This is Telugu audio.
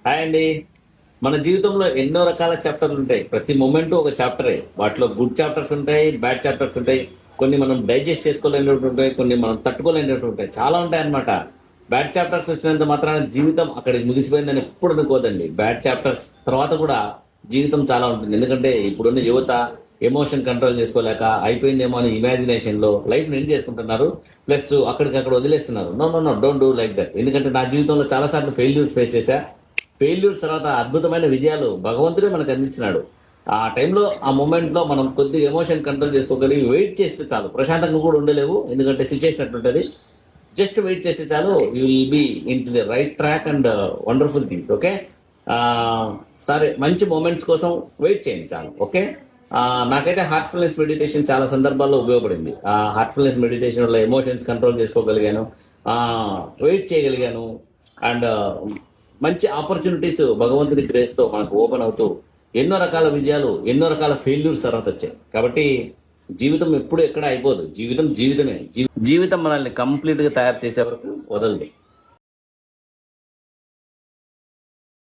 హాయ్ అండి. మన జీవితంలో ఎన్నో రకాల చాప్టర్లు ఉంటాయి. ప్రతి మూమెంట్ ఒక చాప్టరే. వాటిలో గుడ్ చాప్టర్స్ ఉంటాయి, బ్యాడ్ చాప్టర్స్ ఉంటాయి. కొన్ని మనం డైజెస్ట్ చేసుకోలేనటువంటి ఉంటాయి, కొన్ని మనం తట్టుకోలేనటువంటి ఉంటాయి. చాలా ఉంటాయి అన్నమాట. బ్యాడ్ చాప్టర్స్ వచ్చినంత మాత్రాన జీవితం అక్కడికి ముగిసిపోయిందని ఎప్పుడు అనుకోదండి. బ్యాడ్ చాప్టర్స్ తర్వాత కూడా జీవితం చాలా ఉంటుంది. ఎందుకంటే ఇప్పుడున్న యువత ఎమోషన్ కంట్రోల్ చేసుకోలేక అయిపోయిందేమో అని ఇమాజినేషన్ లో లైఫ్ ఎండ్ చేసుకుంటున్నారు. ప్లస్ అక్కడికి వదిలేస్తున్నారు. No no no, don't do like that. ఎందుకంటే నా జీవితంలో చాలా సార్లు ఫెయిల్యూర్స్ ఫేస్ చేశా. ఫెయిల్యూర్స్ తర్వాత అద్భుతమైన విజయాలు భగవంతుడే మనకు అందించినాడు. ఆ టైంలో ఆ మూమెంట్ లో మనం కొద్దిగా ఎమోషన్ కంట్రోల్ చేసుకోగలిగి వెయిట్ చేస్తే చాలు. ప్రశాంతంగా కూడా ఉండలేవు, ఎందుకంటే సిచ్యుయేషన్ అట్లుంటది. జస్ట్ వెయిట్ చేస్తే చాలు, you will be in to the right track and wonderful things. Okay, సరే, మంచి మూమెంట్స్ కోసం వెయిట్ చేయండి చాలు. ఓకే. నాకైతే హార్ట్ఫుల్నెస్ మెడిటేషన్ చాలా సందర్భాల్లో ఉపయోగపడింది. ఆ హార్ట్ఫుల్నెస్ మెడిటేషన్ వల్ల ఎమోషన్స్ కంట్రోల్ చేసుకోగలిగాను, వెయిట్ చేయగలిగాను. అండ్ మంచి ఆపర్చునిటీస్ భగవంతుడి గ్రేస్ తో మనకు ఓపెన్ అవుతూ ఎన్నో రకాల విజయాలు, ఎన్నో రకాల ఫెయిల్యూర్స్ తర్వాత వచ్చాయి. కాబట్టి జీవితం ఎప్పుడు ఎక్కడ అయిపోదు. జీవితం జీవితమే. జీవితం మనల్ని కంప్లీట్ గా తయారు చేసే వరకు వదలదు.